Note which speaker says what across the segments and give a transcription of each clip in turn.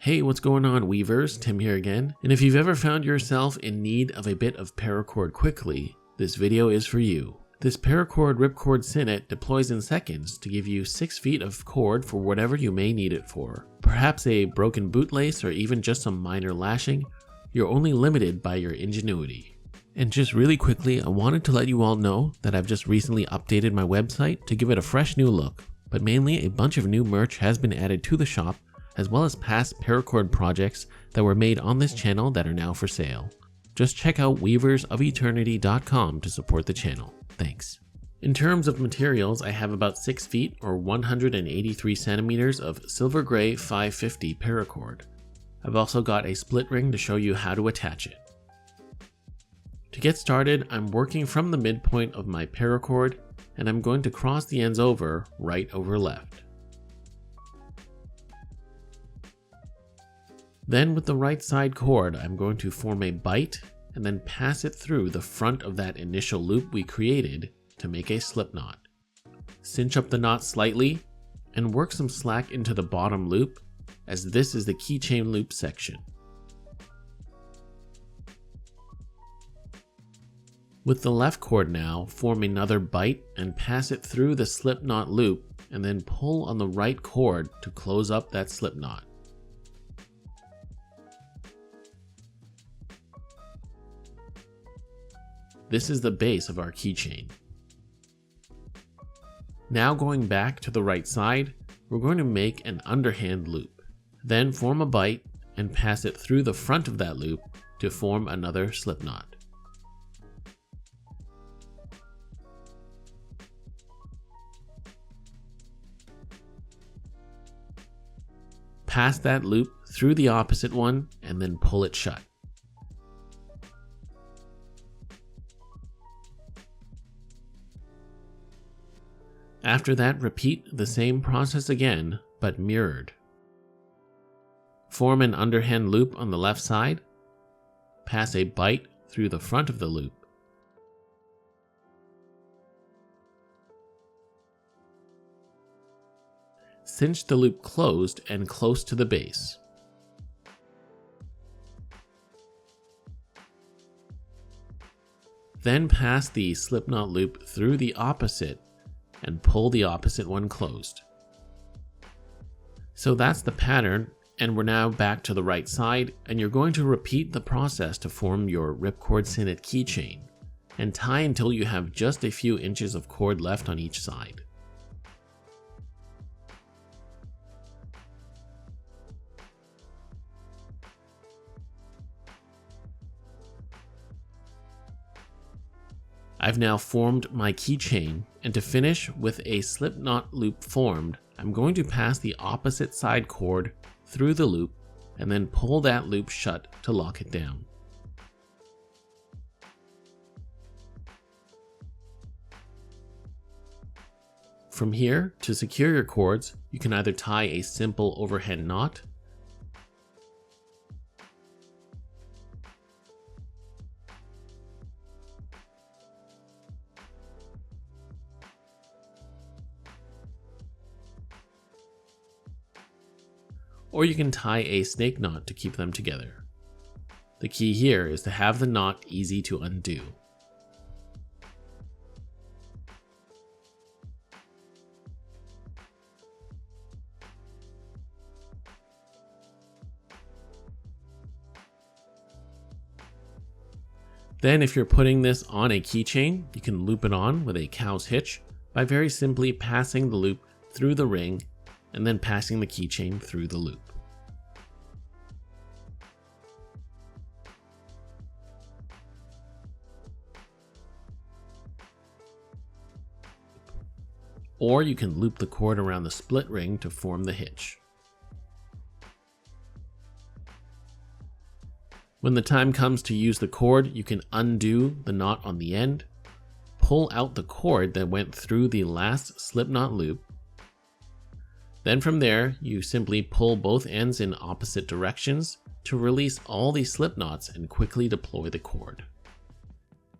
Speaker 1: Hey, what's going on, weavers? Tim here again. And if you've ever found yourself in need of a bit of paracord quickly, this video is for you. This Paracord Ripcord Sinnet deploys in seconds to give you 6 feet of cord for whatever you may need it for. Perhaps a broken bootlace or even just some minor lashing. You're only limited by your ingenuity. And just really quickly, I wanted to let you all know that I've just recently updated my website to give it a fresh new look, but mainly a bunch of new merch has been added to the shop, as well as past paracord projects that were made on this channel that are now for sale. Just check out weaversofeternity.com to support the channel. Thanks. In terms of materials, I have about 6 feet or 183 centimeters of silver gray 550 paracord. I've also got a split ring to show you how to attach it. To get started, I'm working from the midpoint of my paracord, and I'm going to cross the ends over right over left. Then with the right side cord, I'm going to form a bite and then pass it through the front of that initial loop we created to make a slip knot. Cinch up the knot slightly and work some slack into the bottom loop, as this is the keychain loop section. With the left cord now, form another bite and pass it through the slip knot loop and then pull on the right cord to close up that slip knot. This is the base of our keychain. Now going back to the right side, we're going to make an underhand loop. Then form a bite and pass it through the front of that loop to form another slip knot. Pass that loop through the opposite one and then pull it shut. After that, repeat the same process again, but mirrored. Form an underhand loop on the left side. Pass a bite through the front of the loop. Cinch the loop closed and close to the base. Then pass the slipknot loop through the opposite and pull the opposite one closed. So that's the pattern, and we're now back to the right side, and you're going to repeat the process to form your Ripcord Sinnet keychain, and tie until you have just a few inches of cord left on each side. I've now formed my keychain, and to finish with a slip knot loop formed, I'm going to pass the opposite side cord through the loop and then pull that loop shut to lock it down. From here, to secure your cords, you can either tie a simple overhead knot, or you can tie a snake knot to keep them together. The key here is to have the knot easy to undo. Then if you're putting this on a keychain, you can loop it on with a cow's hitch by very simply passing the loop through the ring and then passing the keychain through the loop. Or you can loop the cord around the split ring to form the hitch. When the time comes to use the cord, you can undo the knot on the end, pull out the cord that went through the last slip knot loop. Then from there, you simply pull both ends in opposite directions to release all the slip knots and quickly deploy the cord.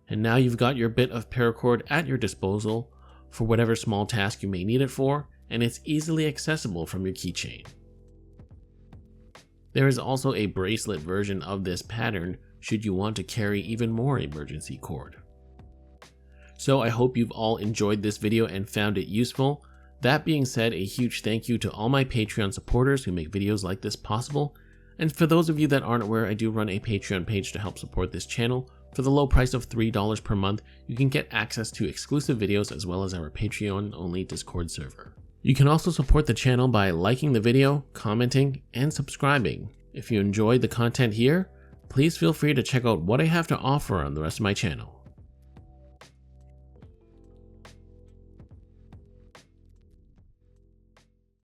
Speaker 1: And now you've got your bit of paracord at your disposal for whatever small task you may need it for, and it's easily accessible from your keychain. There is also a bracelet version of this pattern should you want to carry even more emergency cord. So I hope you've all enjoyed this video and found it useful. That being said, a huge thank you to all my Patreon supporters who make videos like this possible. And for those of you that aren't aware, I do run a Patreon page to help support this channel. For the low price of $3 per month, you can get access to exclusive videos as well as our Patreon-only Discord server. You can also support the channel by liking the video, commenting, and subscribing. If you enjoyed the content here, please feel free to check out what I have to offer on the rest of my channel.